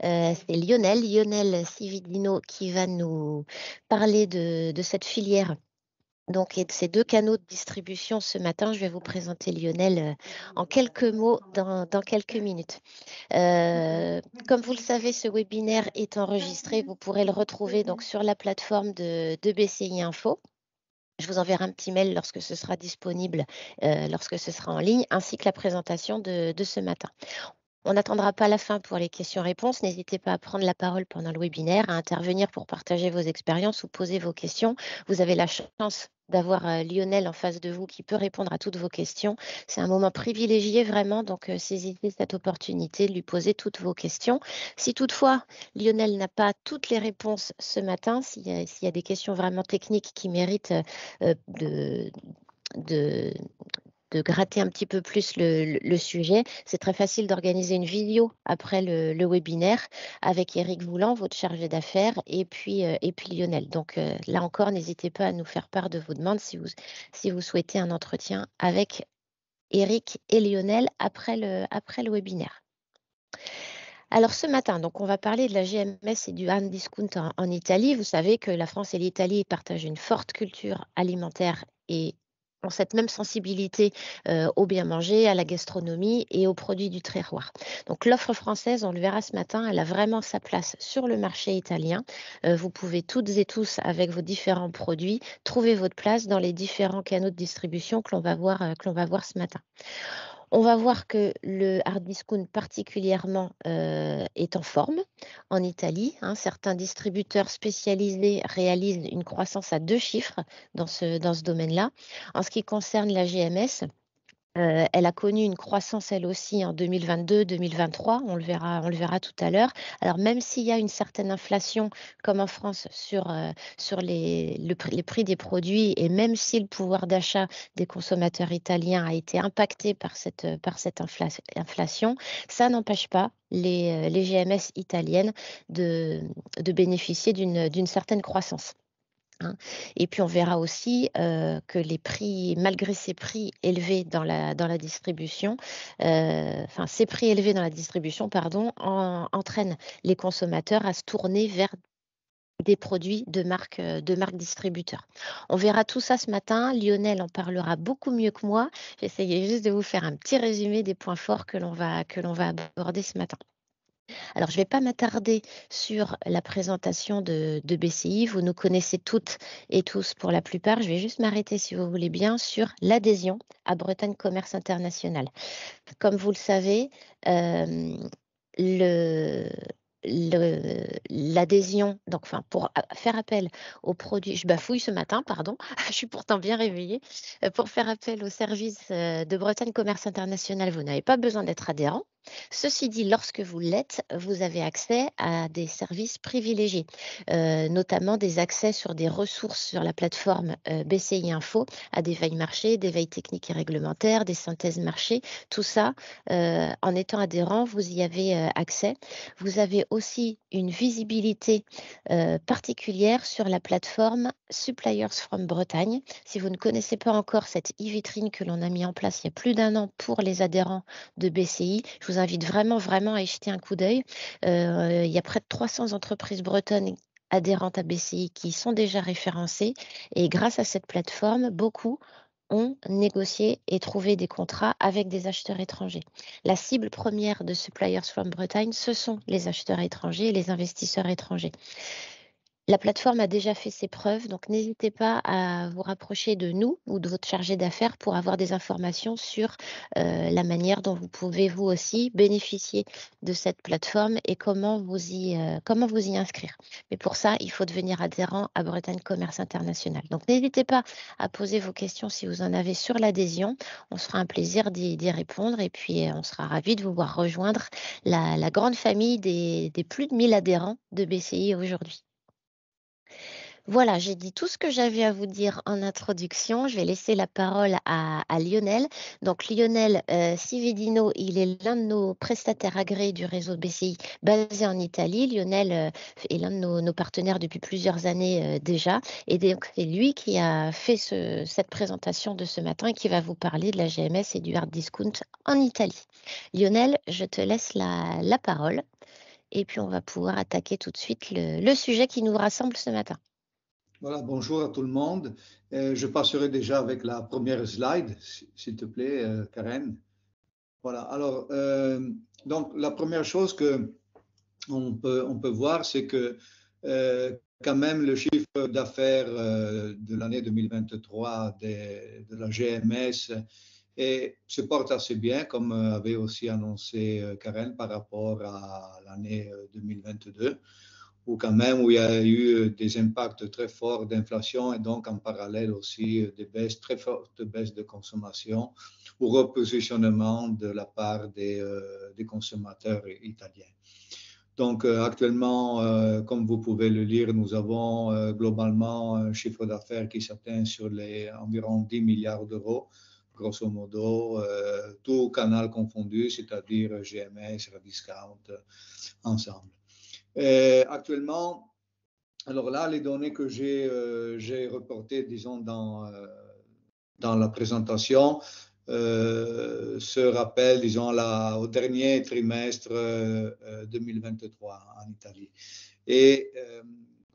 C'est Lionel Cividino qui va nous parler de cette filière. Donc, et de ces deux canaux de distribution ce matin, je vais vous présenter Lionel en quelques mots dans quelques minutes. Comme vous le savez, ce webinaire est enregistré. Vous pourrez le retrouver donc sur la plateforme de BCI Info. Je vous enverrai un petit mail lorsque ce sera disponible, lorsque ce sera en ligne, ainsi que la présentation de ce matin. On n'attendra pas la fin pour les questions-réponses. N'hésitez pas à prendre la parole pendant le webinaire, à intervenir pour partager vos expériences ou poser vos questions. Vous avez la chance d'avoir Lionel en face de vous qui peut répondre à toutes vos questions. C'est un moment privilégié vraiment, donc saisissez cette opportunité de lui poser toutes vos questions. Si toutefois Lionel n'a pas toutes les réponses ce matin, s'il y a des questions vraiment techniques qui méritent de gratter un petit peu plus le sujet, c'est très facile d'organiser une vidéo après le webinaire avec Éric Voulant, votre chargé d'affaires, et puis Lionel. Donc là encore, n'hésitez pas à nous faire part de vos demandes si vous souhaitez un entretien avec Éric et Lionel après le webinaire. Alors ce matin, donc on va parler de la GMS et du hard discount en Italie. Vous savez que la France et l'Italie partagent une forte culture alimentaire et ont cette même sensibilité au bien manger, à la gastronomie et aux produits du terroir. Donc l'offre française, on le verra ce matin, elle a vraiment sa place sur le marché italien. Vous pouvez toutes et tous, avec vos différents produits, trouver votre place dans les différents canaux de distribution que l'on va voir ce matin. On va voir que le hard discount particulièrement est en forme en Italie, hein. Certains distributeurs spécialisés réalisent une croissance à 2 chiffres dans ce domaine-là. En ce qui concerne la GMS, elle a connu une croissance elle aussi en 2022-2023, on le verra tout à l'heure. Alors même s'il y a une certaine inflation comme en France sur les prix des produits et même si le pouvoir d'achat des consommateurs italiens a été impacté par cette inflation, ça n'empêche pas les GMS italiennes de bénéficier d'une certaine croissance. Hein. Et puis on verra aussi que les prix, malgré ces prix élevés dans la distribution, enfin ces prix élevés dans la distribution, pardon, entraînent les consommateurs à se tourner vers des produits de marque distributeur. On verra tout ça ce matin. Lionel en parlera beaucoup mieux que moi. J'essayais juste de vous faire un petit résumé des points forts que l'on va aborder ce matin. Alors, je ne vais pas m'attarder sur la présentation de BCI. Vous nous connaissez toutes et tous pour la plupart. Je vais juste m'arrêter, si vous voulez bien, sur l'adhésion à Bretagne Commerce International. Comme vous le savez, le l'adhésion, donc enfin pour faire appel aux produits, je bafouille ce matin, pardon, je suis pourtant bien réveillée. Pour faire appel aux services de Bretagne Commerce International, vous n'avez pas besoin d'être adhérent. Ceci dit, lorsque vous l'êtes, vous avez accès à des services privilégiés, notamment des accès sur des ressources sur la plateforme BCI Info, à des veilles marchés, des veilles techniques et réglementaires, des synthèses marchés. Tout ça, en étant adhérent, vous y avez accès. Vous avez aussi une visibilité particulière sur la plateforme Suppliers from Bretagne. Si vous ne connaissez pas encore cette e-vitrine que l'on a mis en place il y a plus d'1 an pour les adhérents de BCI, je vous invite vraiment à y jeter un coup d'œil. Il y a près de 300 entreprises bretonnes adhérentes à BCI qui sont déjà référencées et grâce à cette plateforme, beaucoup ont négocié et trouvé des contrats avec des acheteurs étrangers. La cible première de Suppliers from Bretagne, ce sont les acheteurs étrangers et les investisseurs étrangers. La plateforme a déjà fait ses preuves, donc n'hésitez pas à vous rapprocher de nous ou de votre chargé d'affaires pour avoir des informations sur la manière dont vous pouvez vous aussi bénéficier de cette plateforme et comment vous y inscrire. Mais pour ça, il faut devenir adhérent à Bretagne Commerce International. Donc n'hésitez pas à poser vos questions si vous en avez sur l'adhésion. On se fera un plaisir d'y répondre et puis on sera ravis de vous voir rejoindre la grande famille des plus de 1000 adhérents de BCI aujourd'hui. Voilà, j'ai dit tout ce que j'avais à vous dire en introduction. Je vais laisser la parole à Lionel. Donc Lionel Cividino, il est l'un de nos prestataires agréés du réseau BCI basé en Italie. Lionel est l'un de nos partenaires depuis plusieurs années déjà. Et donc c'est lui qui a fait cette présentation de ce matin et qui va vous parler de la GMS et du hard discount en Italie. Lionel, je te laisse la parole et puis on va pouvoir attaquer tout de suite le sujet qui nous rassemble ce matin. Voilà, bonjour à tout le monde. Je passerai déjà avec la première slide, s'il te plaît, Karen. Voilà, alors, donc la première chose que on peut voir, c'est que quand même le chiffre d'affaires de l'année 2023 de la GMS se porte assez bien, comme avait aussi annoncé Karen par rapport à l'année 2022, où quand même où il y a eu des impacts très forts d'inflation et donc en parallèle aussi des baisses, très fortes baisses de consommation ou repositionnement de la part des consommateurs italiens. Donc actuellement, comme vous pouvez le lire, nous avons globalement un chiffre d'affaires qui s'atteint sur les environ 10 milliards d'euros, grosso modo, tout canal confondu, c'est-à-dire GMS, Radiscount, ensemble. Actuellement, alors là, les données que j'ai reportées, disons, dans la présentation, se rappellent, disons, au dernier trimestre 2023 en Italie. Et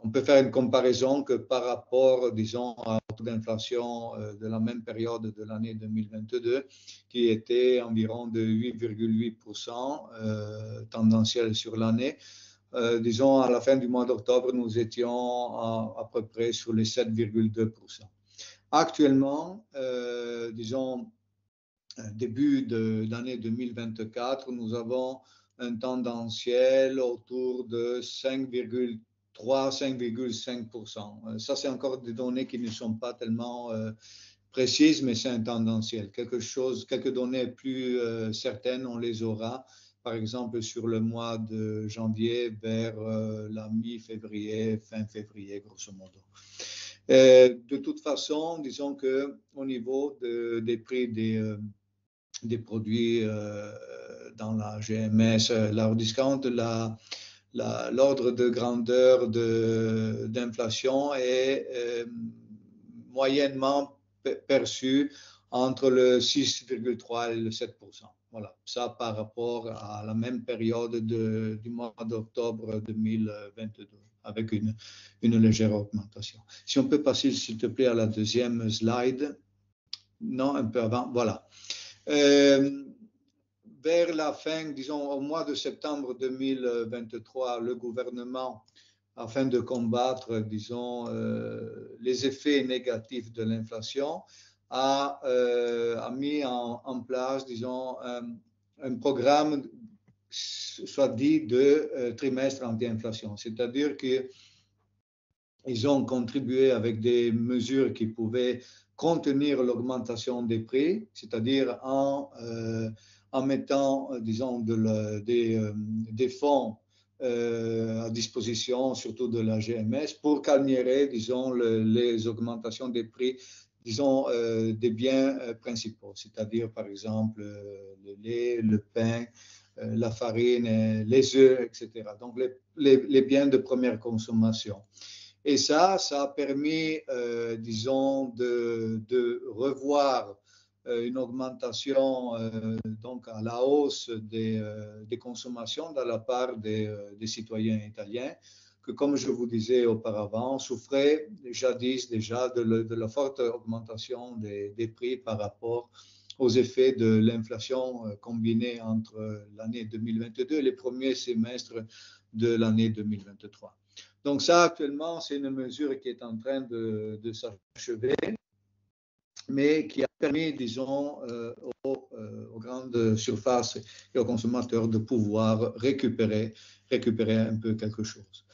on peut faire une comparaison que par rapport, disons, au taux d'inflation de la même période de l'année 2022, qui était environ de 8,8% tendanciel sur l'année. Disons, à la fin du mois d'octobre, nous étions à peu près sur les 7,2%. Actuellement, disons, début de l'année 2024, nous avons un tendanciel autour de 5,3-5,5%. Ça, c'est encore des données qui ne sont pas tellement précises, mais c'est un tendanciel. Quelques données plus certaines, on les aura, par exemple, sur le mois de janvier vers la mi-février, fin février, grosso modo. De toute façon, disons qu'au niveau des prix des produits dans la GMS, la discount, l'ordre de grandeur d'inflation est moyennement perçu entre le 6,3 et le 7%. Voilà, ça par rapport à la même période du mois d'octobre 2022, avec une légère augmentation. Si on peut passer, s'il te plaît, à la deuxième slide. Non, un peu avant, voilà. Vers la fin, disons au mois de septembre 2023, le gouvernement, afin de combattre, disons, les effets négatifs de l'inflation, a mis en place, disons, un programme, soit dit, de trimestre anti-inflation. C'est-à-dire qu'ils ont contribué avec des mesures qui pouvaient contenir l'augmentation des prix, c'est-à-dire en mettant, disons, des fonds à disposition, surtout de la GMS, pour calmer, disons, les augmentations des prix, disons, des biens principaux, c'est-à-dire, par exemple, le lait, le pain, la farine, les œufs, etc. Donc, les biens de première consommation. Et ça a permis, disons, de revoir une augmentation donc à la hausse des consommations de la part des citoyens italiens, que, comme je vous disais auparavant, souffraient jadis déjà de la forte augmentation des prix par rapport aux effets de l'inflation combinée entre l'année 2022 et les premiers semestres de l'année 2023. Donc ça, actuellement, c'est une mesure qui est en train de s'achever, mais qui a permis, disons, aux grandes surfaces et aux consommateurs de pouvoir récupérer un peu quelque chose.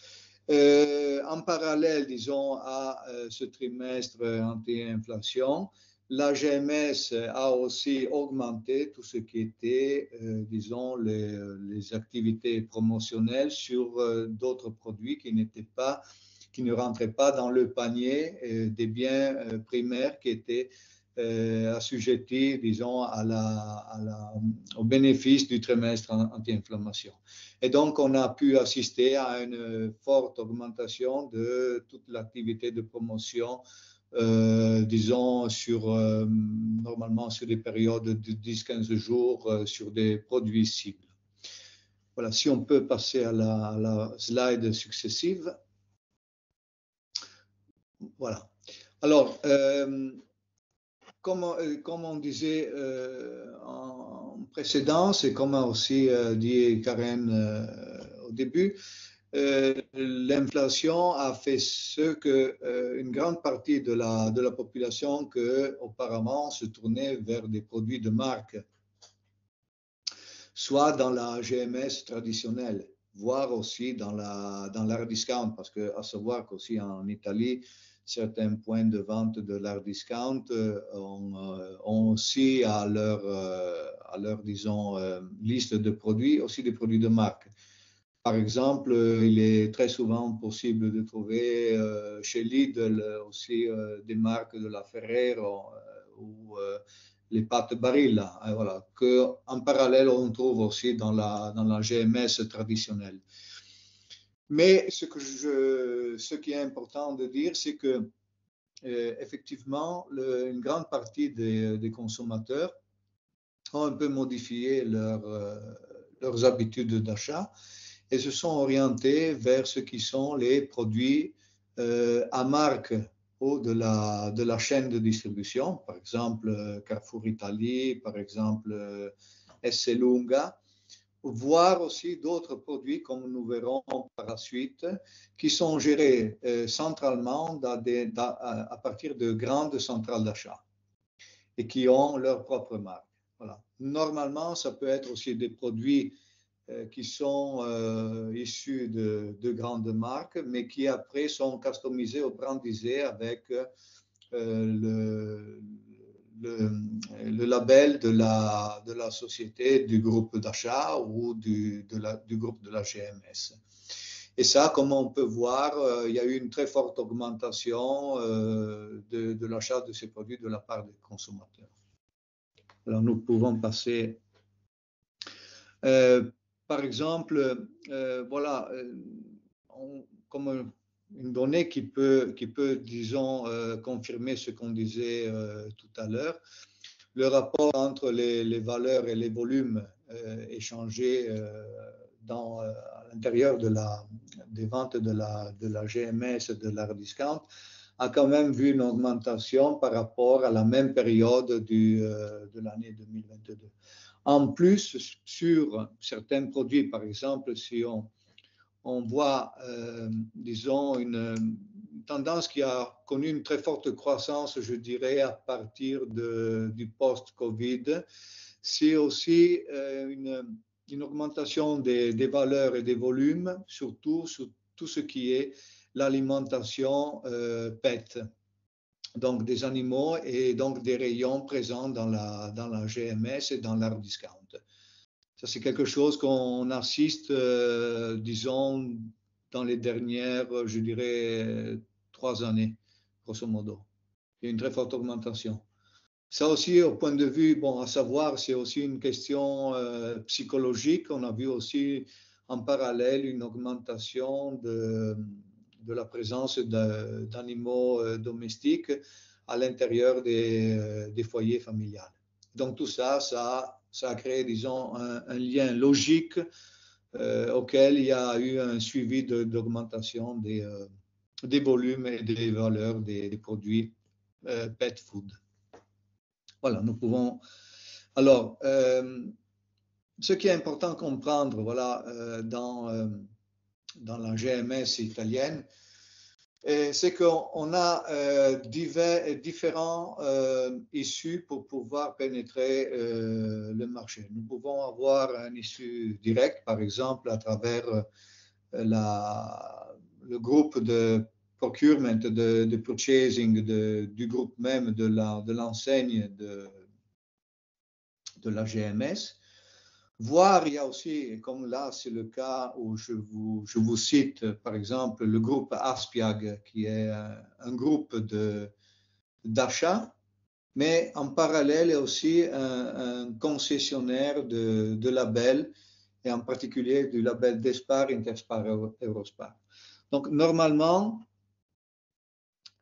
En parallèle, disons, à ce trimestre anti-inflation, la GMS a aussi augmenté tout ce qui était, disons, les activités promotionnelles sur d'autres produits qui ne rentraient pas dans le panier des biens primaires qui étaient assujettis, disons, au bénéfice du trimestre anti-inflammation. Et donc, on a pu assister à une forte augmentation de toute l'activité de promotion, disons, normalement sur des périodes de 10-15 jours sur des produits cibles. Voilà, si on peut passer à la slide successive. Voilà. Alors, comme on disait en précédent, c'est comme a aussi dit Karen au début, l'inflation a fait ce que une grande partie de la population que auparavant se tournait vers des produits de marque, soit dans la GMS traditionnelle, voire aussi dans l'hard discount, parce qu'à savoir qu'aussi en Italie, certains points de vente de l'hard discount ont aussi à leur disons, liste de produits, aussi des produits de marque. Par exemple, il est très souvent possible de trouver chez Lidl aussi des marques de la Ferrero ou les pâtes Barilla, voilà, qu'en parallèle on trouve aussi dans la GMS traditionnelle. Mais ce qui est important de dire, c'est que effectivement, une grande partie des consommateurs ont un peu modifié leurs habitudes d'achat et se sont orientés vers ce qui sont les produits à marque ou de la chaîne de distribution, par exemple Carrefour Italie, par exemple Esselunga, voire aussi d'autres produits, comme nous verrons par la suite, qui sont gérés centralement à partir de grandes centrales d'achat et qui ont leur propre marque. Voilà. Normalement, ça peut être aussi des produits qui sont issus de grandes marques, mais qui après sont customisés ou brandisés avec le label de la société, du groupe d'achat ou du groupe de la GMS. Et ça, comme on peut voir, il y a eu une très forte augmentation de l'achat de ces produits de la part des consommateurs. Alors, nous pouvons passer. Par exemple, voilà, comme une donnée qui peut disons, confirmer ce qu'on disait tout à l'heure, le rapport entre les valeurs et les volumes échangés à l'intérieur des ventes de la GMS et de l'hard discount a quand même vu une augmentation par rapport à la même période de l'année 2022. En plus, sur certains produits, par exemple, si on voit, disons, une tendance qui a connu une très forte croissance, je dirais, à partir du post-Covid, c'est aussi une augmentation des valeurs et des volumes, surtout sur tout ce qui est l'alimentation PET, donc des animaux et donc des rayons présents dans la GMS et dans l'hard discount. Ça, c'est quelque chose qu'on assiste, disons, dans les dernières, je dirais, 3 années, grosso modo. Il y a une très forte augmentation. Ça aussi, au point de vue, bon, à savoir, c'est aussi une question psychologique. On a vu aussi en parallèle une augmentation de la présence d'animaux domestiques à l'intérieur des foyers familiales. Donc tout ça, ça a créé, disons, un lien logique auquel il y a eu un suivi d'augmentation des volumes et des valeurs des produits pet food. Voilà, nous pouvons. Alors, ce qui est important de comprendre, voilà, dans la GMS italienne, c'est qu'on a différents issues pour pouvoir pénétrer le marché. Nous pouvons avoir un issue direct, par exemple, à travers le groupe de procurement, de purchasing du groupe même de l'enseigne de la GMS. Voire, il y a aussi, comme là, c'est le cas où je vous cite, par exemple, le groupe Aspiag, qui est un groupe d'achat, mais en parallèle, il y a aussi un concessionnaire de labels, et en particulier du label Despar, Interspar, Eurospar. Donc, normalement,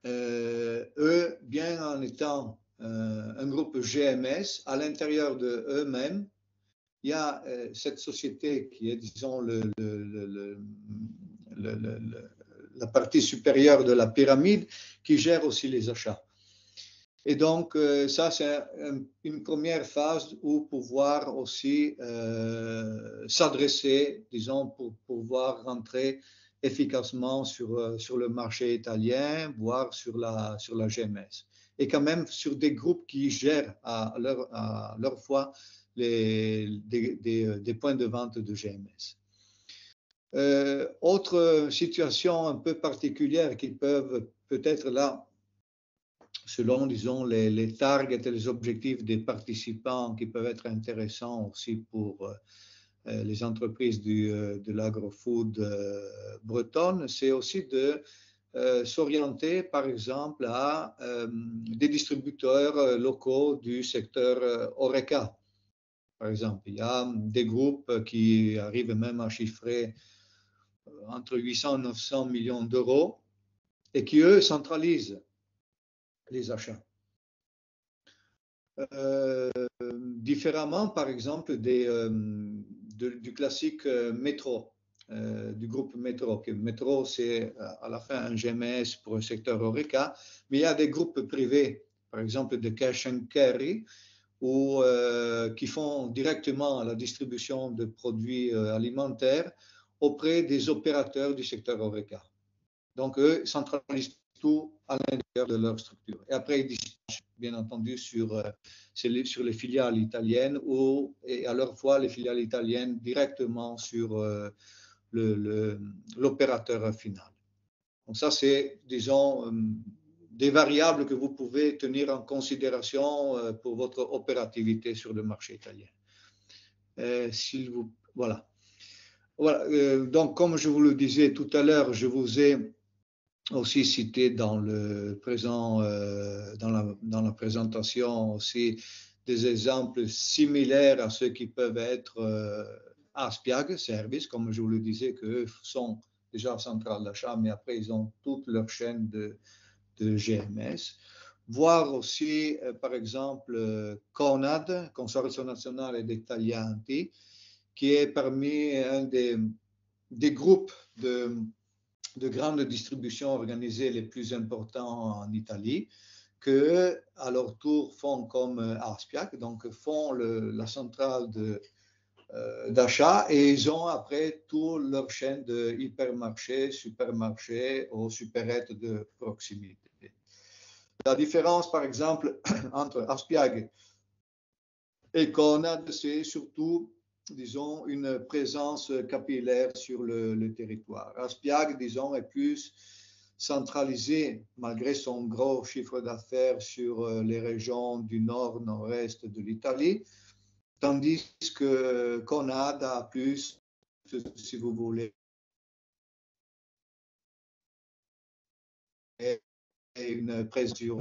eux, bien en étant un groupe GMS, à l'intérieur d'eux-mêmes, il y a cette société qui est, disons, la partie supérieure de la pyramide qui gère aussi les achats. Et donc, ça, c'est une première phase où pouvoir aussi s'adresser, disons, pour pouvoir rentrer efficacement sur le marché italien, voire sur la GMS. Et quand même sur des groupes qui gèrent à leur fois des points de vente de GMS. Autre situation un peu particulière qui peuvent peut-être là, selon, disons, les targets et les objectifs des participants qui peuvent être intéressants aussi pour les entreprises de l'agro-food bretonne, c'est aussi de s'orienter, par exemple, à des distributeurs locaux du secteur HoReCa. Par exemple, il y a des groupes qui arrivent même à chiffrer entre 800 et 900 millions d'euros et qui, eux, centralisent les achats. Différemment, par exemple, du classique métro, du groupe métro. Métro, c'est à la fin un GMS pour le secteur HoReCa, mais il y a des groupes privés, par exemple de cash and carry, qui font directement la distribution de produits alimentaires auprès des opérateurs du secteur HoReCa. Donc, eux centralisent tout à l'intérieur de leur structure. Et après, ils dispatchent, bien entendu, sur les filiales italiennes et à leur fois les filiales italiennes directement sur l'opérateur final. Donc, ça, c'est, disons, des variables que vous pouvez tenir en considération pour votre opérativité sur le marché italien. Voilà. Donc, comme je vous le disais tout à l'heure, je vous ai aussi cité dans la présentation aussi des exemples similaires à ceux qui peuvent être Aspiag Service, comme je vous le disais, qu'eux sont déjà centrales d'achat, mais après ils ont toute leur chaîne de GMS. Voir aussi, par exemple, CONAD, Consorzio Nazionale dei Taglianti, qui est parmi un des groupes de grande distribution organisée les plus importants en Italie, que à leur tour font comme Aspiag, donc font la centrale d'achat et ils ont après toute leur chaîne de hypermarchés, supermarchés ou supérettes de proximité. La différence, par exemple, entre Aspiag et Conad, c'est surtout, disons, une présence capillaire sur le territoire. Aspiag, disons, est plus centralisé, malgré son gros chiffre d'affaires, sur les régions du nord, nord-est de l'Italie, tandis que Conad a plus, si vous voulez, une présence sur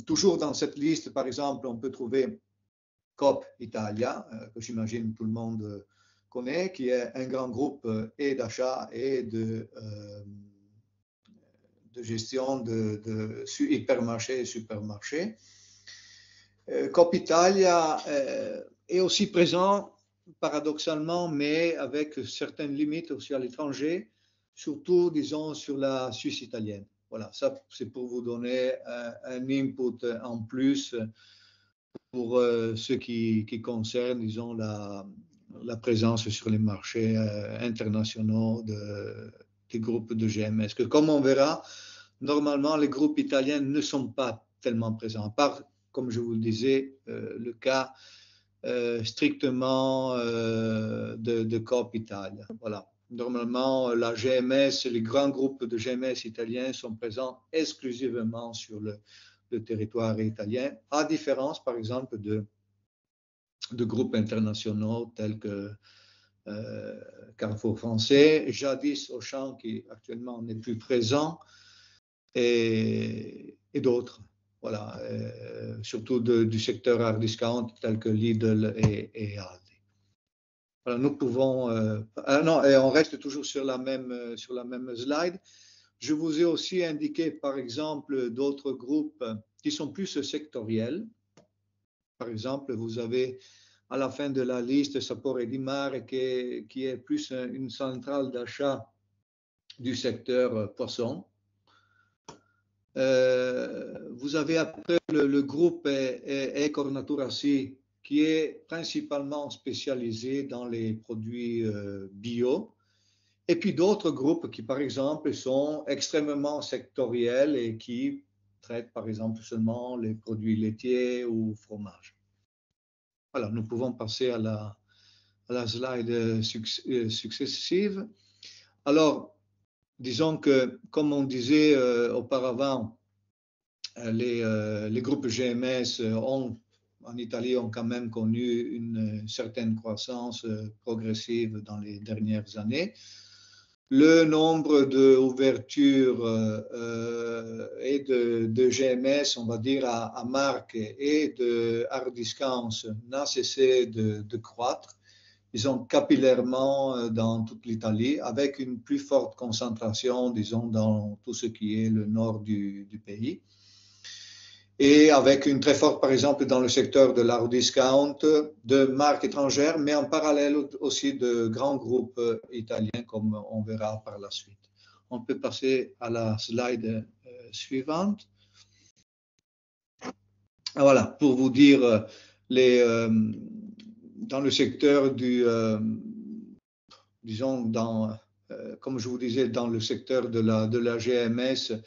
toujours dans cette liste, par exemple, on peut trouver Coop Italia, que j'imagine tout le monde connaît, qui est un grand groupe et d'achat et de gestion de hypermarchés et supermarchés. Coop Italia est aussi présent, paradoxalement, mais avec certaines limites aussi à l'étranger, surtout, disons, sur la Suisse italienne. Voilà, ça c'est pour vous donner un input en plus pour ce qui concerne, disons, la présence sur les marchés internationaux des groupes de GMS. Que comme on verra, normalement, les groupes italiens ne sont pas tellement présents, à part, comme je vous le disais, le cas strictement de Coop Italia. Voilà. Normalement, la GMS, les grands groupes de GMS italiens sont présents exclusivement sur le territoire italien, à différence, par exemple, de groupes internationaux tels que Carrefour français, jadis Auchan, qui actuellement n'est plus présent, et d'autres. Voilà, surtout du secteur hard discount tel que Lidl et Aldi. Voilà, nous pouvons... non, et on reste toujours sur la même slide. Je vous ai aussi indiqué, par exemple, d'autres groupes qui sont plus sectoriels. Par exemple, vous avez à la fin de la liste, Sapore di Mare, qui est plus une centrale d'achat du secteur poisson. Vous avez après le groupe Ecornaturasi, qui est principalement spécialisé dans les produits bio. Et puis d'autres groupes qui, par exemple, sont extrêmement sectoriels et qui traitent, par exemple, seulement les produits laitiers ou fromages. Voilà, nous pouvons passer à la slide successive. Alors, disons que, comme on disait auparavant, les groupes GMS en Italie ont quand même connu une certaine croissance progressive dans les dernières années. Le nombre d'ouvertures et de GMS, on va dire, à marque et de hard discounts n'a cessé de croître. Disons, capillairement dans toute l'Italie, avec une plus forte concentration, disons, dans tout ce qui est le nord du pays. Et avec une très forte, par exemple, dans le secteur de l'hard discount, de marques étrangères, mais en parallèle aussi de grands groupes italiens, comme on verra par la suite. On peut passer à la slide suivante. Voilà, pour vous dire, dans le secteur disons, comme je vous disais, dans le secteur de la GMS,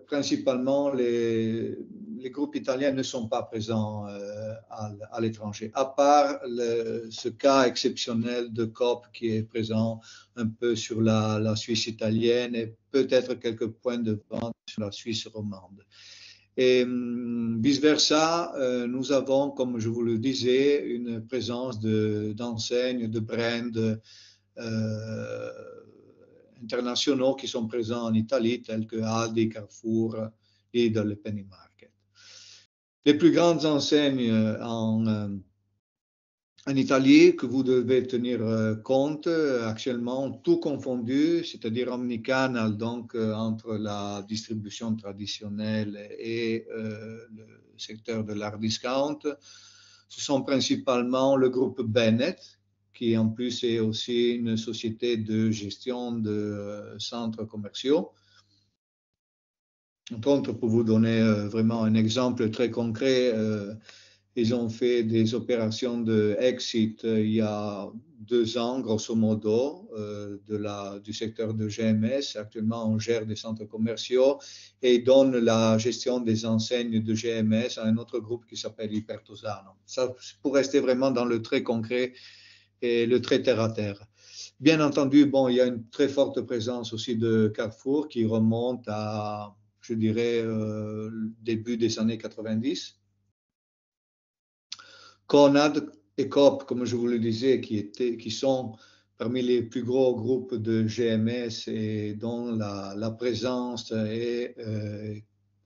principalement, les groupes italiens ne sont pas présents à l'étranger, à part ce cas exceptionnel de Coop qui est présent un peu sur la Suisse italienne et peut-être quelques points de vente sur la Suisse romande. Et vice-versa, nous avons, comme je vous le disais, une présence d'enseignes, de brands internationaux qui sont présents en Italie, tels que Aldi, Carrefour, Lidl et Penny Market. Les plus grandes enseignes en Italie que vous devez tenir compte, actuellement, tout confondu, c'est-à-dire omnicanal, donc entre la distribution traditionnelle et le secteur de l'hard discount, ce sont principalement le groupe Bennett, qui en plus est aussi une société de gestion de centres commerciaux. Entre autres, pour vous donner vraiment un exemple très concret, ils ont fait des opérations de exit il y a 2 ans, grosso modo, du secteur de GMS. Actuellement, on gère des centres commerciaux et ils donnent la gestion des enseignes de GMS à un autre groupe qui s'appelle Ipertosano. Ça, pour rester vraiment dans le très concret et le très terre-à-terre. Bien entendu, bon, il y a une très forte présence aussi de Carrefour qui remonte à, je dirais, début des années 90. Conad et Coop, comme je vous le disais, qui sont parmi les plus gros groupes de GMS et dont la présence est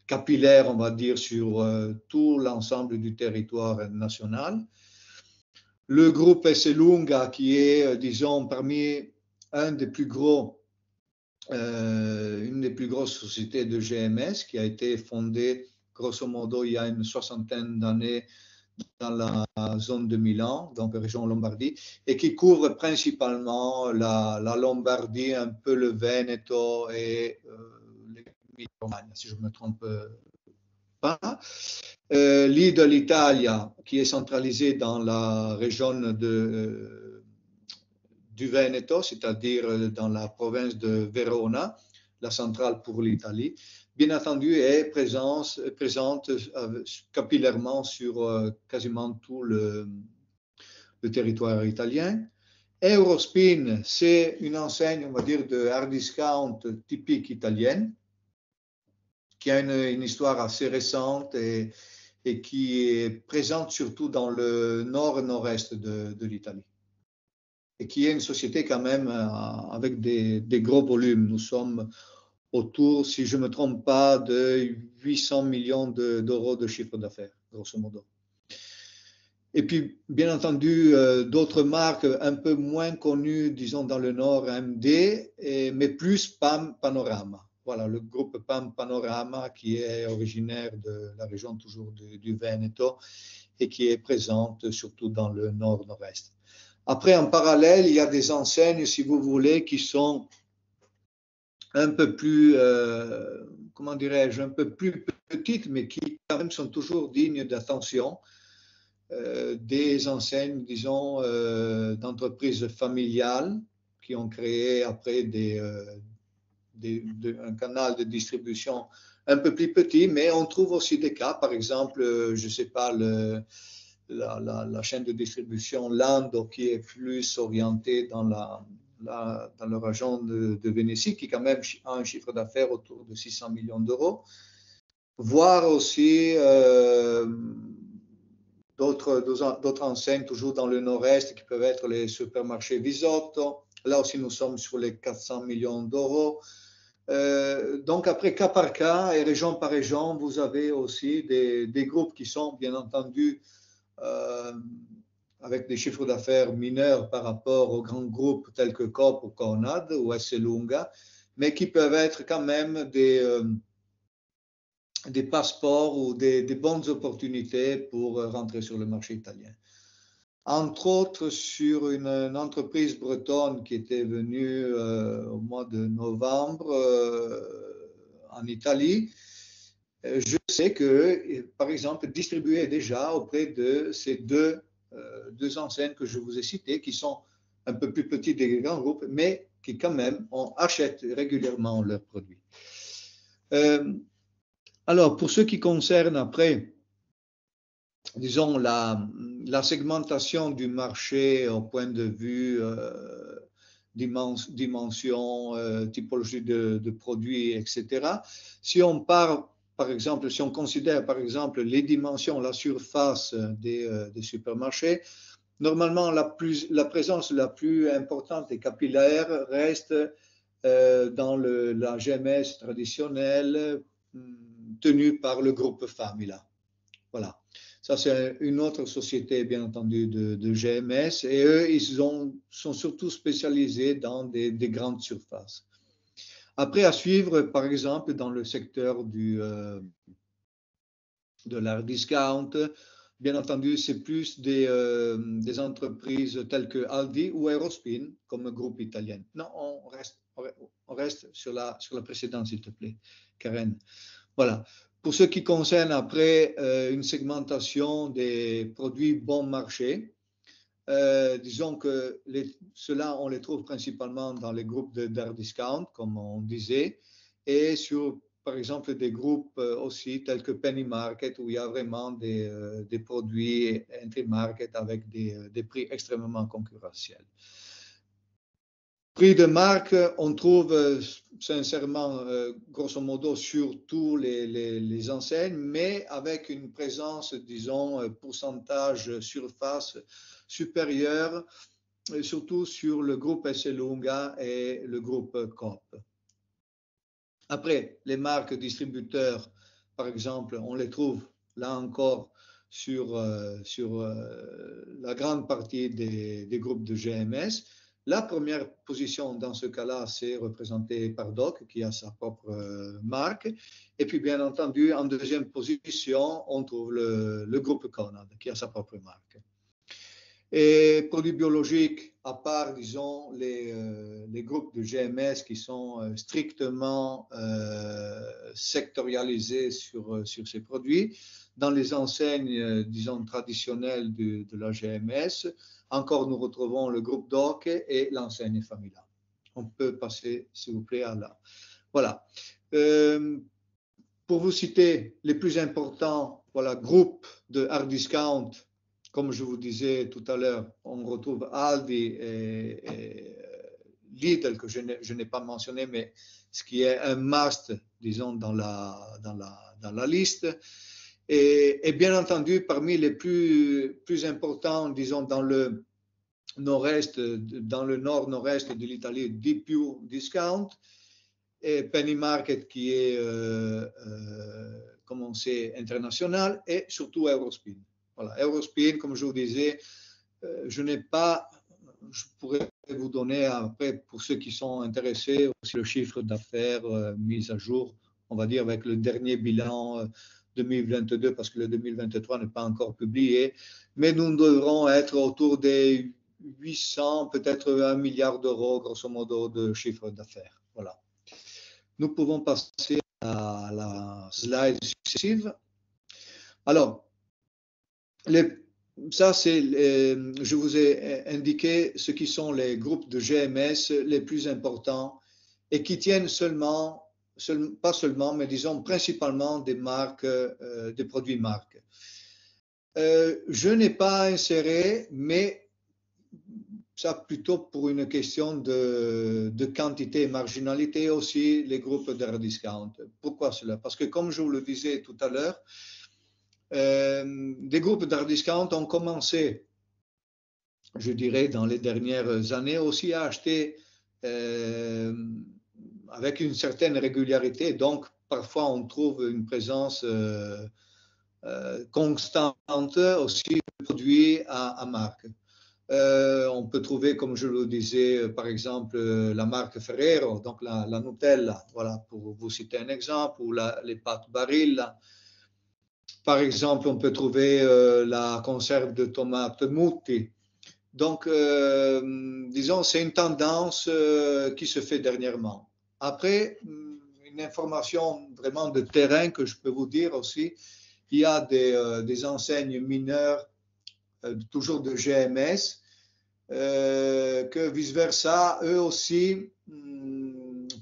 capillaire, on va dire, sur tout l'ensemble du territoire national. Le groupe Esselunga, qui est, disons, parmi une des plus grosses sociétés de GMS, qui a été fondée, grosso modo, il y a une 60aine d'années dans la zone de Milan, donc région Lombardie, et qui couvre principalement la Lombardie, un peu le Veneto et l'Emilia-Romagna, si je ne me trompe pas. Lidl Italia, qui est centralisé dans la région du Veneto, c'est-à-dire dans la province de Verona, la centrale pour l'Italie, bien entendu est présente capillairement sur quasiment tout le territoire italien. Eurospin, c'est une enseigne, on va dire, de hard discount typique italienne, qui a une histoire assez récente et qui est présente surtout dans le nord-nord-est de l'Italie. Et qui est une société quand même avec des gros volumes. Nous sommes autour, si je ne me trompe pas, de 800 millions d'euros de chiffre d'affaires, grosso modo. Et puis, bien entendu, d'autres marques un peu moins connues, disons, dans le Nord, AMD, mais plus PAM Panorama. Voilà, le groupe PAM Panorama, qui est originaire de la région toujours du Veneto et qui est présente surtout dans le nord-nord-est. Après, en parallèle, il y a des enseignes, si vous voulez, qui sont un peu plus, comment dirais-je, un peu plus petites, mais qui quand même sont toujours dignes d'attention. Des enseignes, disons, d'entreprises familiales qui ont créé après un canal de distribution un peu plus petit, mais on trouve aussi des cas, par exemple, je ne sais pas, la chaîne de distribution Lando qui est plus orientée dans la région de Vénétie, qui quand même a un chiffre d'affaires autour de 600 millions d'euros, voire aussi d'autres enseignes toujours dans le nord-est qui peuvent être les supermarchés Visotto. Là aussi, nous sommes sur les 400 millions d'euros. Donc, après, cas par cas et région par région, vous avez aussi des groupes qui sont, bien entendu, avec des chiffres d'affaires mineurs par rapport aux grands groupes tels que Coop ou Conad ou Esselunga, mais qui peuvent être quand même des passeports ou des bonnes opportunités pour rentrer sur le marché italien. Entre autres, sur une entreprise bretonne qui était venue au mois de novembre en Italie, je sais que, par exemple, distribuait déjà auprès de ces deux enseignes que je vous ai citées, qui sont un peu plus petites des grands groupes, mais qui quand même achètent régulièrement leurs produits. Alors, pour ce qui concerne après, disons, la segmentation du marché au point de vue dimension, typologie de produits, etc. Si on part, par exemple, si on considère, par exemple, les dimensions, la surface des supermarchés, normalement, la présence la plus importante et capillaire reste dans la GMS traditionnelle tenue par le groupe Famila. Voilà. Ça, c'est une autre société, bien entendu, de GMS. Et eux, ils sont surtout spécialisés dans des grandes surfaces. Après, à suivre, par exemple, dans le secteur de l'hard discount, bien entendu, c'est plus des entreprises telles que Aldi ou Eurospin comme groupe italien. Non, on reste sur la précédente, s'il te plaît, Karen. Voilà. Pour ce qui concerne après une segmentation des produits bon marché, disons que ceux-là, on les trouve principalement dans les groupes d'hard discount, comme on disait, et sur, par exemple, des groupes aussi tels que Penny Market, où il y a vraiment des produits entry market avec des prix extrêmement concurrentiels. Prix de marque, on trouve sincèrement, grosso modo, sur tous les enseignes, mais avec une présence, disons, pourcentage surface supérieur, surtout sur le groupe Esselunga et le groupe Coop. Après, les marques distributeurs, par exemple, on les trouve là encore sur la grande partie des groupes de GMS. La première position dans ce cas-là, c'est représenté par Doc, qui a sa propre marque. Et puis, bien entendu, en deuxième position, on trouve le groupe Conad, qui a sa propre marque. Et produits biologiques, à part, disons, les groupes de GMS qui sont strictement sectorialisés sur ces produits, dans les enseignes, disons, traditionnelles de la GMS, encore nous retrouvons le groupe Doc et l'enseigne Famila. On peut passer, s'il vous plaît, à là. Voilà. Pour vous citer les plus importants, voilà, groupes de hard discount, comme je vous disais tout à l'heure, on retrouve Aldi et Lidl, que je n'ai pas mentionné, mais ce qui est un must, disons, dans la liste. Et bien entendu, parmi les plus importants, disons, dans le nord-est, dans le nord-nord-est de l'Italie, Pure Discount, et Penny Market qui est, comme on sait, international, et surtout Eurospin. Voilà, Eurospin, comme je vous disais, je pourrais vous donner après, pour ceux qui sont intéressés, aussi le chiffre d'affaires mis à jour, on va dire, avec le dernier bilan 2022 parce que le 2023 n'est pas encore publié, mais nous devrons être autour des 800, peut-être 1 milliard d'euros, grosso modo, de chiffre d'affaires. Voilà. Nous pouvons passer à la slide successive. Alors, je vous ai indiqué ce qui sont les groupes de GMS les plus importants et qui tiennent pas seulement, mais disons principalement des marques, des produits marques. Je n'ai pas inséré, mais ça plutôt pour une question de quantité et marginalité aussi, les groupes d'hard discount. Pourquoi cela? Parce que comme je vous le disais tout à l'heure, des groupes d'hard discount ont commencé, je dirais, dans les dernières années aussi à acheter avec une certaine régularité. Donc, parfois, on trouve une présence constante aussi de produits à marque. On peut trouver, comme je le disais, par exemple, la marque Ferrero, donc la Nutella, voilà, pour vous citer un exemple, ou les pâtes Barilla. Par exemple, on peut trouver la conserve de tomates Mutti. Donc, disons, c'est une tendance qui se fait dernièrement. Après, une information vraiment de terrain que je peux vous dire aussi, il y a des enseignes mineures, toujours de GMS, que vice-versa, eux aussi,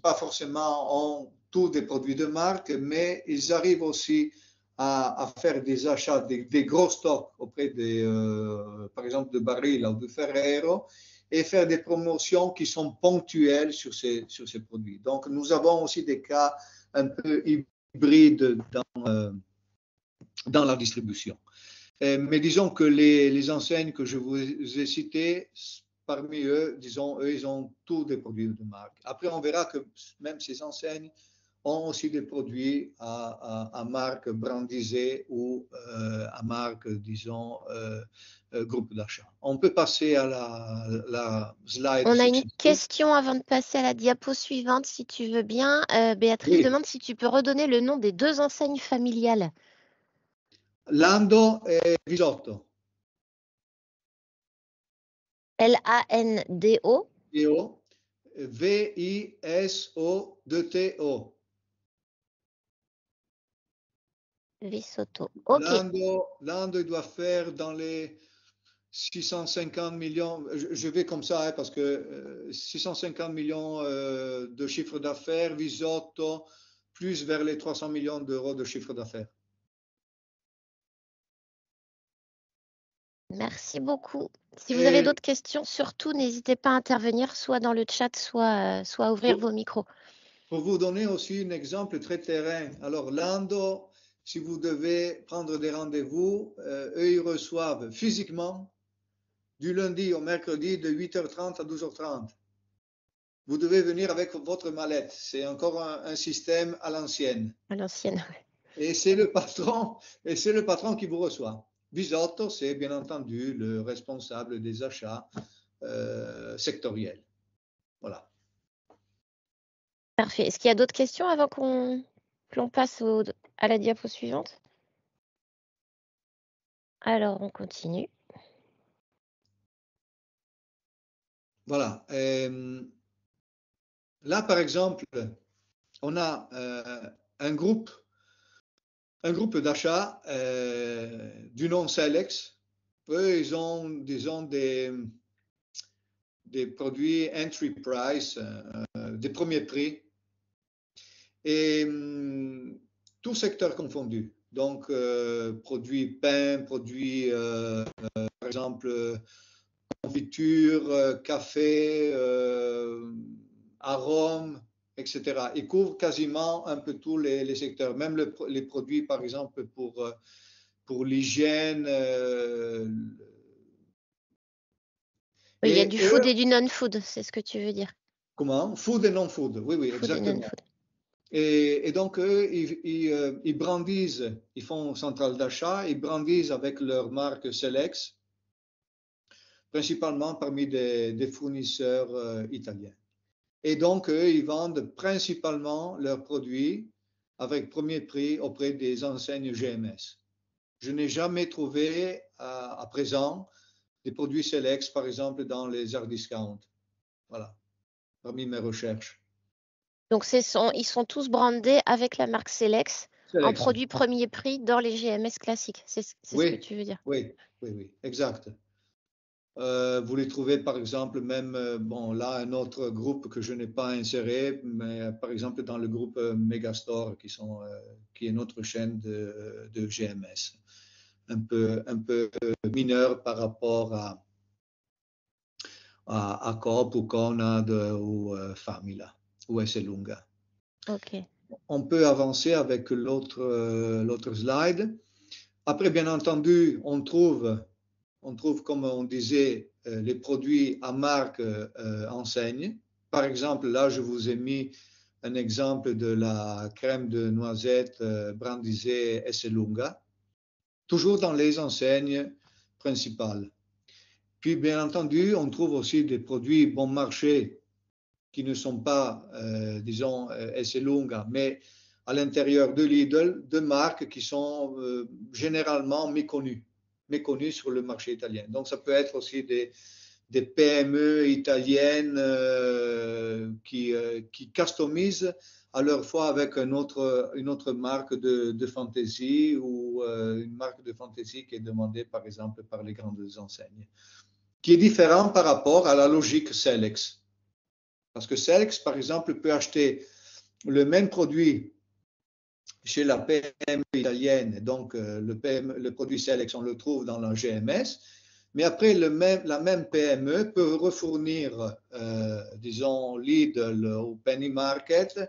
pas forcément ont tous des produits de marque, mais ils arrivent aussi à faire des achats, des gros stocks auprès par exemple, de Barilla ou de Ferrero, et faire des promotions qui sont ponctuelles sur ces produits. Donc, nous avons aussi des cas un peu hybrides dans la distribution. Mais disons que les enseignes que je vous ai citées, parmi eux, disons, eux, ils ont tous des produits de marque. Après, on verra que même ces enseignes ont aussi des produits à marque brandisée ou à marque, disons, groupe d'achat. On peut passer à la slide. On a une question avant de passer à la diapo suivante, si tu veux bien. Béatrice demande si tu peux redonner le nom des deux enseignes familiales. Lando et Visotto. Lando. Visotto. Visotto. Ok. Lando, il doit faire dans les 650 millions, je vais comme ça, parce que 650 millions de chiffre d'affaires, Visotto, plus vers les 300 millions d'euros de chiffre d'affaires. Merci beaucoup. Si vous avez d'autres questions, surtout n'hésitez pas à intervenir, soit dans le chat, soit à ouvrir vos micros. Pour vous donner aussi un exemple très terrain, alors Lando, si vous devez prendre des rendez-vous, eux, ils reçoivent physiquement du lundi au mercredi de 8h30 à 12h30. Vous devez venir avec votre mallette. C'est encore un système à l'ancienne. À l'ancienne. Et c'est le patron qui vous reçoit. Visotto, c'est bien entendu le responsable des achats sectoriels. Voilà. Parfait. Est-ce qu'il y a d'autres questions avant que l'on passe à la diapo suivante? Alors, on continue. Voilà. Là, par exemple, on a un groupe d'achat du nom Selex. Eux, ils ont, disons, des produits entry price, des premiers prix, et tout secteur confondu. Donc, produits pain, produits, par exemple, confiture, café, arômes, etc. Ils couvrent quasiment un peu tous les secteurs, même les produits, par exemple, pour l'hygiène. Oui, il y a du food et du non-food, c'est ce que tu veux dire. Comment? Food et non-food, oui, food exactement. Et donc, eux, ils brandissent, ils font centrale d'achat, ils brandissent avec leur marque Selex, principalement parmi des fournisseurs italiens. Et donc, eux, ils vendent principalement leurs produits avec premier prix auprès des enseignes GMS. Je n'ai jamais trouvé à présent des produits Selex, par exemple, dans les hard discount. Voilà, parmi mes recherches. Donc, ils sont tous brandés avec la marque Selex en Selex. produit premier prix dans les GMS classiques. C'est ce que tu veux dire? Oui, exact. Vous les trouvez par exemple même, bon là un autre groupe que je n'ai pas inséré, mais par exemple dans le groupe Megastore qui est notre chaîne de GMS, un peu mineur par rapport à Coop ou Conad ou Famila ou Esselunga. Ok. On peut avancer avec l'autre slide. Après, bien entendu, on trouve, comme on disait, les produits à marque enseigne. Par exemple, là, je vous ai mis un exemple de la crème de noisette brandisée Esselunga, toujours dans les enseignes principales. Puis, bien entendu, on trouve aussi des produits bon marché qui ne sont pas, disons, Esselunga, mais à l'intérieur de Lidl, de marques qui sont généralement méconnues sur le marché italien. Donc, ça peut être aussi des PME italiennes qui customisent à leur fois avec une autre marque de fantaisie ou une marque de fantaisie qui est demandée, par exemple, par les grandes enseignes, qui est différent par rapport à la logique Selex. Parce que Selex, par exemple, peut acheter le même produit chez la PME italienne, donc le produit Selex, on le trouve dans la GMS, mais après la même PME peut refournir, disons, Lidl ou Penny Market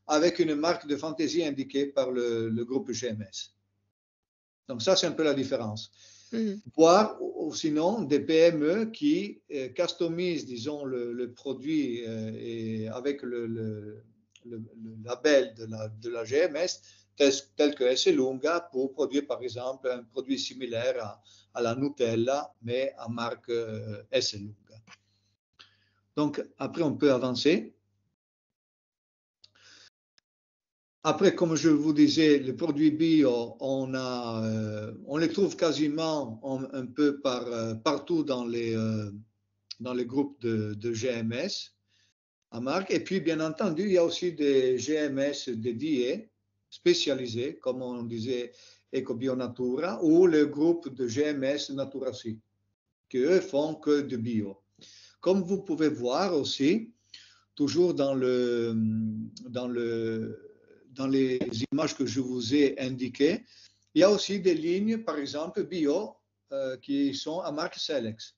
avec une marque de fantaisie indiquée par le groupe GMS. Donc ça, c'est un peu la différence. Voire ou sinon des PME qui customisent, disons, le produit et avec le label de la GMS tel que Esselunga pour produire par exemple un produit similaire à la Nutella mais à marque Esselunga. Donc après on peut avancer. Après, comme je vous disais, les produits bio, on les trouve quasiment un peu partout dans les groupes de GMS à marque. Et puis, bien entendu, il y a aussi des GMS dédiés, spécialisés, comme on disait Ecobio Natura, ou le groupe de GMS Naturacy, qui eux font que de bio. Comme vous pouvez voir aussi, toujours dans les images que je vous ai indiquées, il y a aussi des lignes, par exemple, bio, qui sont à marque Selex.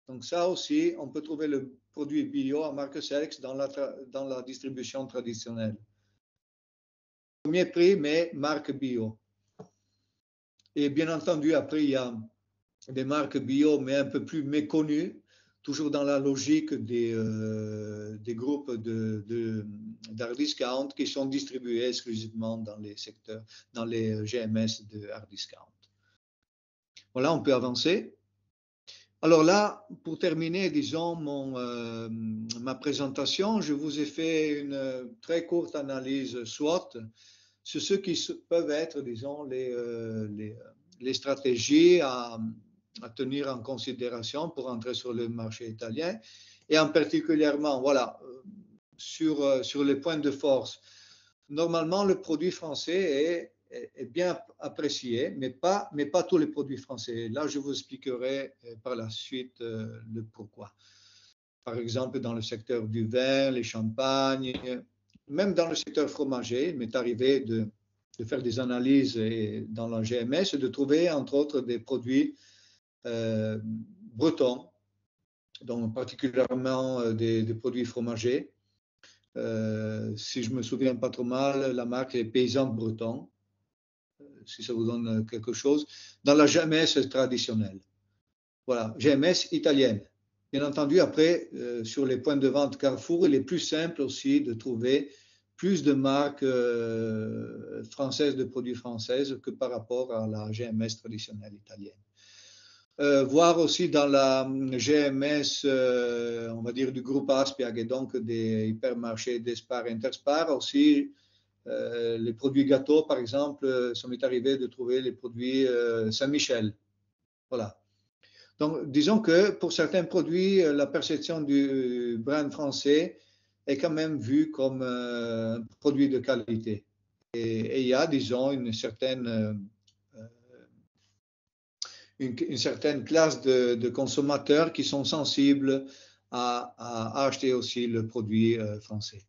Donc ça aussi, on peut trouver le produit bio à marque Selex dans la distribution traditionnelle. Premier prix, mais marque bio. Et bien entendu, après, il y a des marques bio, mais un peu plus méconnues, toujours dans la logique des groupes d'hard discount qui sont distribués exclusivement dans les secteurs, dans les GMS de hard discount. Voilà, on peut avancer. Alors là, pour terminer, disons, ma présentation, je vous ai fait une très courte analyse SWOT sur ce qui peuvent être, disons, les stratégies à tenir en considération pour entrer sur le marché italien et en particulièrement, voilà, sur les points de force. Normalement, le produit français est bien apprécié, mais pas tous les produits français. Là, je vous expliquerai par la suite le pourquoi. Par exemple, dans le secteur du vin, les champagnes, même dans le secteur fromager, il m'est arrivé de faire des analyses dans la GMS et de trouver, entre autres, des produits bretons, donc particulièrement des produits fromagers. Si je me souviens pas trop mal, la marque est Paysan Breton, si ça vous donne quelque chose, dans la GMS traditionnelle. Voilà, GMS italienne. Bien entendu, après, sur les points de vente Carrefour, il est plus simple aussi de trouver plus de marques françaises, de produits françaises, que par rapport à la GMS traditionnelle italienne. Voir aussi dans la GMS, on va dire du groupe Aspiag et donc des hypermarchés d'Espar et Interspar aussi, les produits gâteaux, par exemple, ça m'est arrivé de trouver les produits Saint-Michel. Voilà. Donc, disons que pour certains produits, la perception du brand français est quand même vue comme un produit de qualité. Et il y a, disons, une certaine classe de consommateurs qui sont sensibles à acheter aussi le produit français.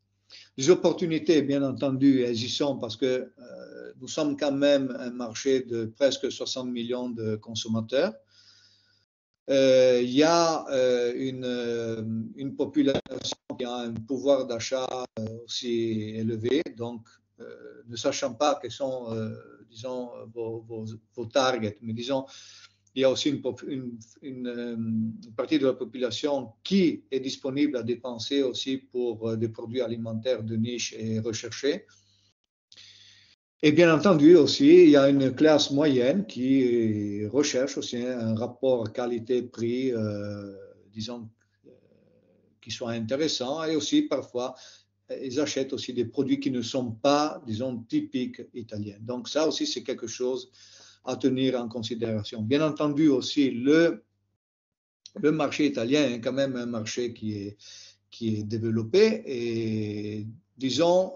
Les opportunités, bien entendu, elles y sont parce que nous sommes quand même un marché de presque 60 millions de consommateurs. Il y a une population qui a un pouvoir d'achat aussi élevé, donc ne sachant pas quels sont, disons, vos targets, mais disons, il y a aussi une partie de la population qui est disponible à dépenser aussi pour des produits alimentaires de niche et recherchés. Et bien entendu aussi, il y a une classe moyenne qui recherche aussi un rapport qualité-prix, disons, qui soit intéressant. Et aussi, parfois, ils achètent aussi des produits qui ne sont pas, disons, typiques italiens. Donc ça aussi, c'est quelque chose à tenir en considération. Bien entendu aussi, le marché italien est quand même un marché qui est développé et disons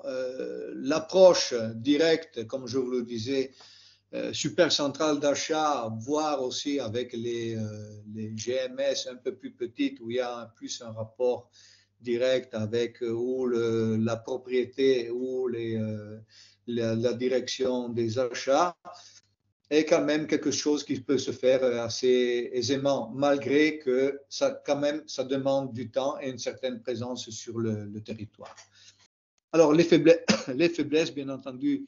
l'approche directe, comme je vous le disais, super centrale d'achat, voire aussi avec les GMS un peu plus petites où il y a plus un rapport direct avec ou la propriété ou la direction des achats est quand même quelque chose qui peut se faire assez aisément, malgré que ça, quand même, ça demande du temps et une certaine présence sur le territoire. Alors, les faiblesses, bien entendu,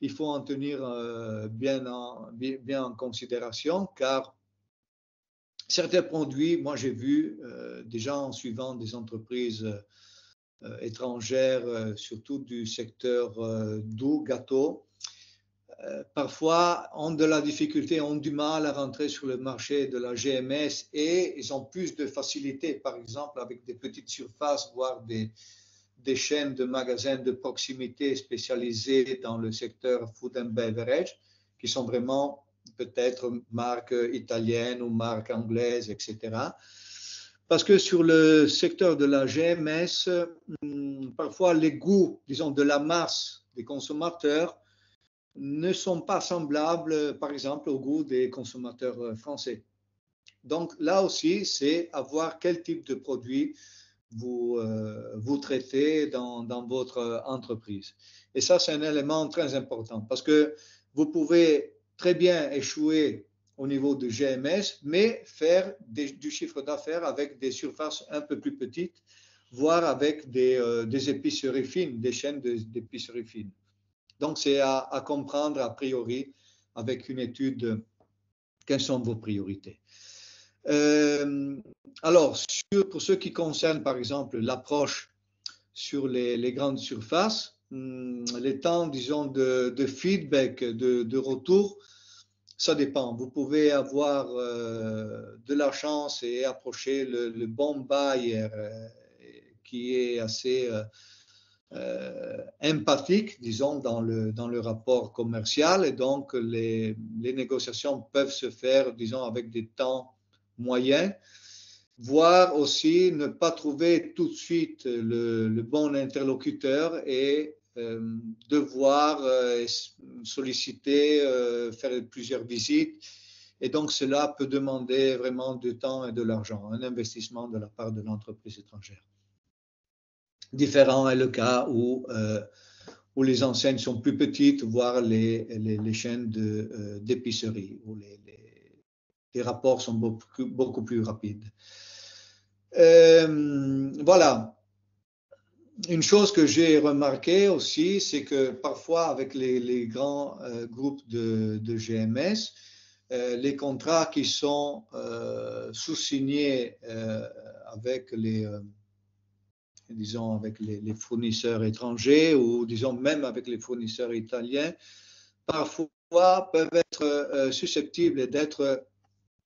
il faut en tenir bien en considération, car certains produits, moi j'ai vu déjà en suivant des entreprises étrangères, surtout du secteur doux, gâteau, parfois ont de la difficulté, ont du mal à rentrer sur le marché de la GMS et ils ont plus de facilité, par exemple, avec des petites surfaces, voire des chaînes de magasins de proximité spécialisées dans le secteur food and beverage, qui sont vraiment peut-être marques italiennes ou marques anglaises, etc. Parce que sur le secteur de la GMS, parfois les goûts, disons, de la masse des consommateurs ne sont pas semblables, par exemple, au goût des consommateurs français. Donc là aussi, c'est à voir quel type de produit vous traitez dans votre entreprise. Et ça, c'est un élément très important parce que vous pouvez très bien échouer au niveau de GMS, mais faire du chiffre d'affaires avec des surfaces un peu plus petites, voire avec des épiceries fines, des chaînes d'épiceries fines. Donc, c'est à comprendre a priori avec une étude quelles sont vos priorités. Alors, pour ce qui concerne, par exemple, l'approche sur les grandes surfaces, les temps, disons, de feedback, de retour, ça dépend. Vous pouvez avoir de la chance et approcher le bon buyer qui est assez empathique, disons, dans le rapport commercial. Et donc, les négociations peuvent se faire, disons, avec des temps moyens, voire aussi ne pas trouver tout de suite le bon interlocuteur et devoir solliciter, faire plusieurs visites. Et donc, cela peut demander vraiment du temps et de l'argent, un investissement de la part de l'entreprise étrangère. Différent est le cas où les enseignes sont plus petites, voire les chaînes d'épicerie, où les rapports sont beaucoup plus rapides. Voilà. Une chose que j'ai remarqué aussi, c'est que parfois avec les grands groupes de GMS, les contrats qui sont sous-signés avec disons avec les fournisseurs étrangers ou disons même avec les fournisseurs italiens, parfois peuvent être susceptibles d'être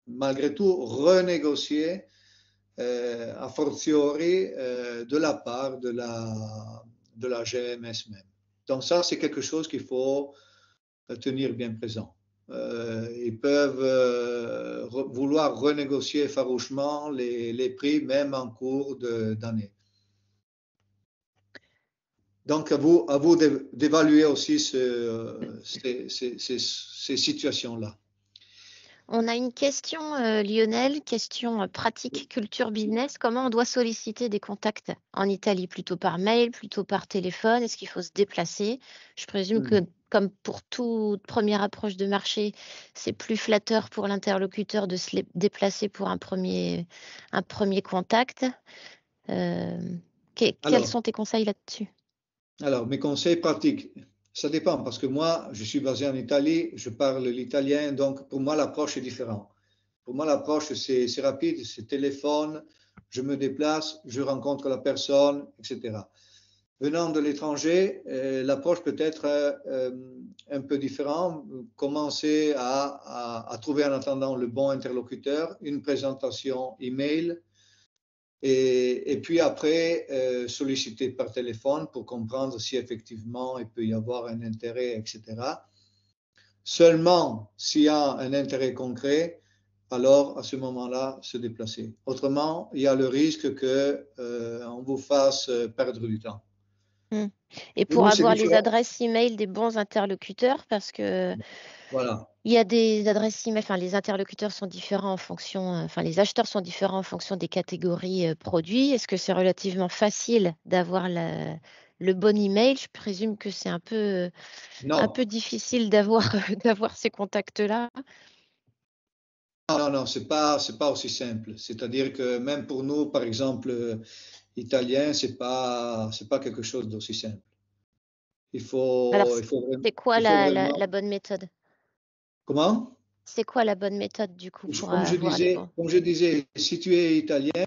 malgré tout renégociés a fortiori de la part de la GMS même. Donc ça, c'est quelque chose qu'il faut tenir bien présent. Ils peuvent vouloir renégocier farouchement les prix, même en cours d'année. Donc, à vous d'évaluer aussi ces situations-là. On a une question, Lionel, question pratique, culture business. Comment on doit solliciter des contacts en Italie? Plutôt par mail, plutôt par téléphone? Est-ce qu'il faut se déplacer? Je présume que, comme pour toute première approche de marché, c'est plus flatteur pour l'interlocuteur de se déplacer pour un premier contact. Quels sont tes conseils là-dessus? Alors, mes conseils pratiques, ça dépend parce que moi, je suis basé en Italie, je parle l'italien, donc pour moi, l'approche est différente. Pour moi, l'approche, c'est rapide, c'est téléphone, je me déplace, je rencontre la personne, etc. Venant de l'étranger, l'approche peut être un peu différente. Commencer à trouver en attendant le bon interlocuteur, une présentation email, et puis après, solliciter par téléphone pour comprendre si effectivement il peut y avoir un intérêt, etc. Seulement s'il y a un intérêt concret, alors à ce moment-là, se déplacer. Autrement, il y a le risque qu'on vous fasse perdre du temps. Et pour avoir les adresses email des bons interlocuteurs, parce que voilà. Il y a des adresses email, enfin les interlocuteurs sont différents en fonction, enfin les acheteurs sont différents en fonction des catégories produits. Est-ce que c'est relativement facile d'avoir le bon email? Je présume que c'est un peu difficile d'avoir ces contacts-là. Non, c'est pas aussi simple. C'est-à-dire que même pour nous, par exemple, italiens, c'est pas quelque chose d'aussi simple. C'est quoi la bonne méthode? Comment? C'est quoi la bonne méthode du coup pour comme je avoir disais, si tu es italien,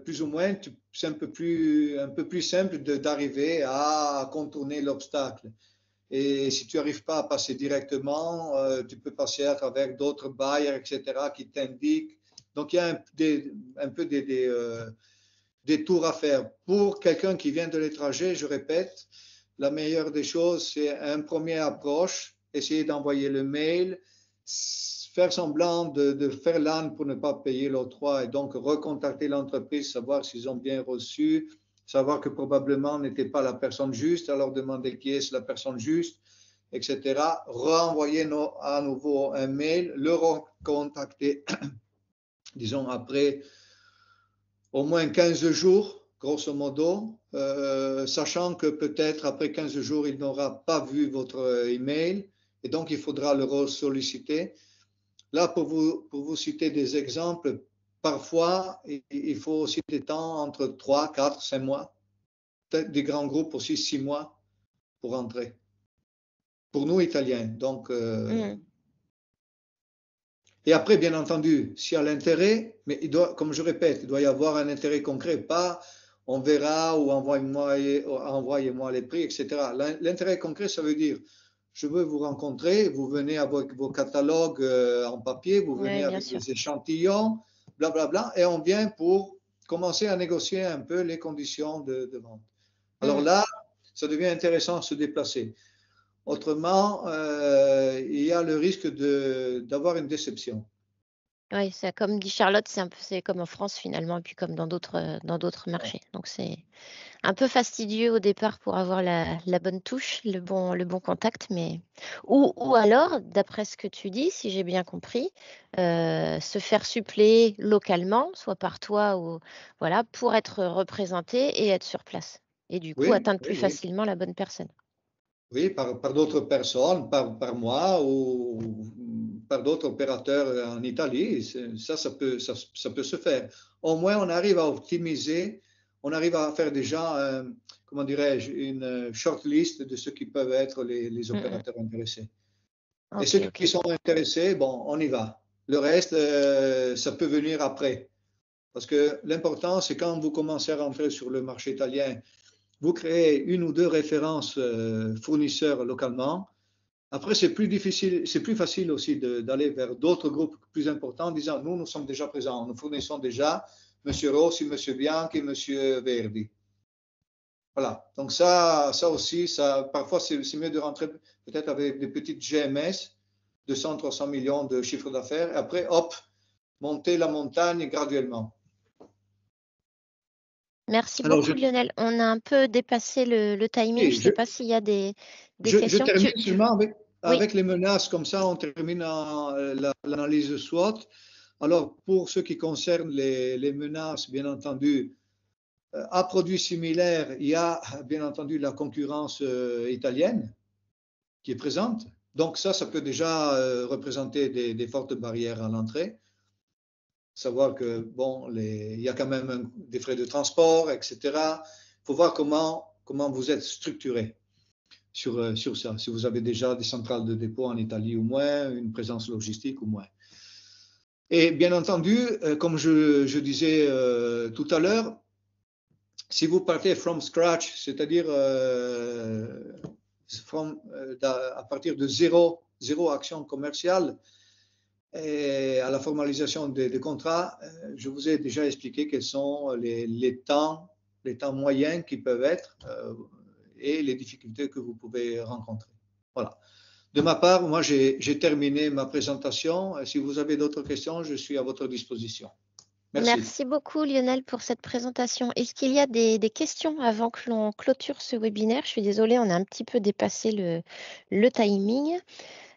plus ou moins, c'est un peu plus simple d'arriver à contourner l'obstacle. Et si tu n'arrives pas à passer directement, tu peux passer à travers d'autres bailleurs, etc., qui t'indiquent. Donc, il y a un peu des tours à faire. Pour quelqu'un qui vient de l'étranger, je répète, la meilleure des choses, c'est une première approche, essayer d'envoyer le mail, faire semblant de faire l'âne pour ne pas payer l'octroi et donc recontacter l'entreprise, savoir s'ils ont bien reçu, savoir que probablement n'était pas la personne juste, alors demander qui est la personne juste, etc. Renvoyer à nouveau un mail, le recontacter, disons après au moins 15 jours, grosso modo, sachant que peut-être après 15 jours, il n'aura pas vu votre email et donc il faudra le solliciter. Là, pour vous citer des exemples, parfois, il faut aussi des temps entre 3, 4, 5 mois, peut-être des grands groupes aussi 6 mois pour entrer. Pour nous, Italiens. Donc, Et après, bien entendu, s'il y a l'intérêt, mais comme je répète, il doit y avoir un intérêt concret, pas on verra ou envoyez-moi les prix, etc. L'intérêt concret, ça veut dire je veux vous rencontrer, vous venez avec vos catalogues en papier, vous venez avec des échantillons, blablabla, et on vient pour commencer à négocier un peu les conditions de vente. Alors là, ça devient intéressant de se déplacer. Autrement, il y a le risque d'avoir une déception. Oui, comme dit Charlotte, c'est comme en France finalement, et puis comme dans d'autres marchés. Donc c'est un peu fastidieux au départ pour avoir la bonne touche, le bon contact, mais ou alors, d'après ce que tu dis, si j'ai bien compris, se faire suppléer localement, soit par toi ou voilà, pour être représenté et être sur place. Et du coup, atteindre plus facilement la bonne personne. Oui, par d'autres personnes, par moi ou par d'autres opérateurs en Italie. Ça peut se faire. Au moins, on arrive à optimiser, on arrive à faire déjà, comment dirais-je, une short list de ceux qui peuvent être les opérateurs intéressés. Et ceux qui sont intéressés, bon, on y va. Le reste, ça peut venir après. Parce que l'important, c'est quand vous commencez à rentrer sur le marché italien, vous créez une ou deux références fournisseurs localement. Après, c'est plus facile aussi d'aller vers d'autres groupes plus importants en disant nous sommes déjà présents, nous fournissons déjà M. Rossi, M. Bianchi, M. Verdi. Voilà. Donc ça aussi, parfois c'est mieux de rentrer peut-être avec des petites GMS, 200, 300 millions de chiffre d'affaires. Après, hop, monter la montagne graduellement. Merci beaucoup, Lionel. On a un peu dépassé le timing. Je ne sais pas s'il y a des questions. Je termine seulement avec les menaces. Comme ça, on termine l'analyse SWOT. Alors, pour ce qui concerne les menaces, bien entendu, à produits similaires, il y a bien entendu la concurrence italienne qui est présente. Donc ça peut déjà représenter des fortes barrières à l'entrée. Savoir que, bon, il y a quand même des frais de transport, etc. Il faut voir comment vous êtes structuré sur ça. Si vous avez déjà des centrales de dépôt en Italie ou moins, une présence logistique ou moins. Et bien entendu, comme je disais tout à l'heure, si vous partez from scratch, c'est-à-dire à partir de zéro action commerciale et à la formalisation des contrats, je vous ai déjà expliqué quels sont les temps moyens qui peuvent être et les difficultés que vous pouvez rencontrer. Voilà. De ma part, moi, j'ai terminé ma présentation. Si vous avez d'autres questions, je suis à votre disposition. Merci beaucoup, Lionel, pour cette présentation. Est-ce qu'il y a des questions avant que l'on clôture ce webinaire? Je suis désolée, on a un petit peu dépassé le timing.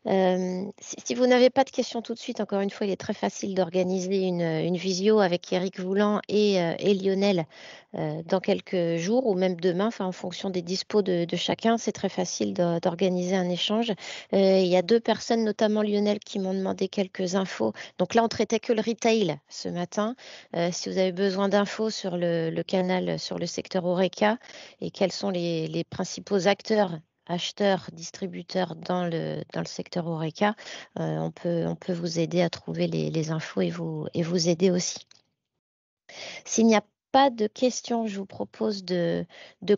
Si vous n'avez pas de questions tout de suite, encore une fois, il est très facile d'organiser une visio avec Eric Voulant et Lionel dans quelques jours ou même demain, en fonction des dispos de chacun. C'est très facile d'organiser un échange. Il y a 2 personnes, notamment Lionel, qui m'ont demandé quelques infos. Donc là, on traitait que le retail ce matin. Si vous avez besoin d'infos sur le canal, sur le secteur Horeca et quels sont les principaux acteurs, acheteurs, distributeurs dans le secteur Horeca, on peut vous aider à trouver les infos et vous aider aussi. S'il n'y a pas de questions, je vous propose de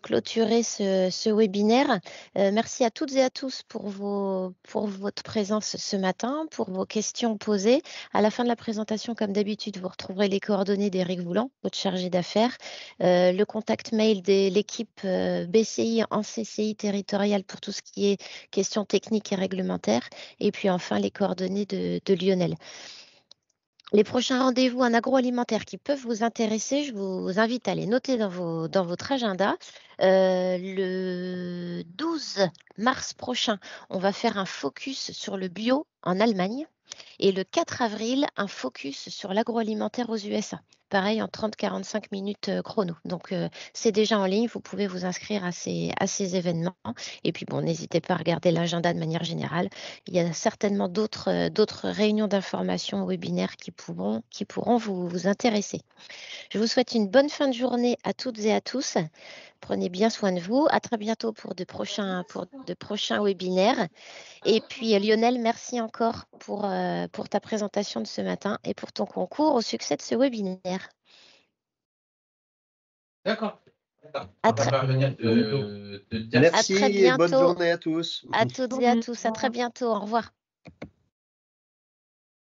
clôturer ce webinaire. Merci à toutes et à tous pour votre présence ce matin, pour vos questions posées. À la fin de la présentation, comme d'habitude, vous retrouverez les coordonnées d'Éric Voulant, votre chargé d'affaires, le contact mail de l'équipe BCI en CCI territoriale pour tout ce qui est questions techniques et réglementaires, et puis enfin les coordonnées de Lionel. Les prochains rendez-vous en agroalimentaire qui peuvent vous intéresser, je vous invite à les noter dans votre agenda. Le 12 mars prochain, on va faire un focus sur le bio en Allemagne. Et le 4 avril, un focus sur l'agroalimentaire aux USA. Pareil, en 30-45 minutes chrono. Donc, c'est déjà en ligne. Vous pouvez vous inscrire à ces événements. Et puis, bon, n'hésitez pas à regarder l'agenda de manière générale. Il y a certainement d'autres réunions d'information, webinaires qui pourront vous intéresser. Je vous souhaite une bonne fin de journée à toutes et à tous. Prenez bien soin de vous. À très bientôt pour de prochains webinaires. Et puis, Lionel, merci encore pour ta présentation de ce matin et pour ton concours au succès de ce webinaire. D'accord. Merci et bonne journée à tous. À toutes et à tous. À très bientôt. Au revoir.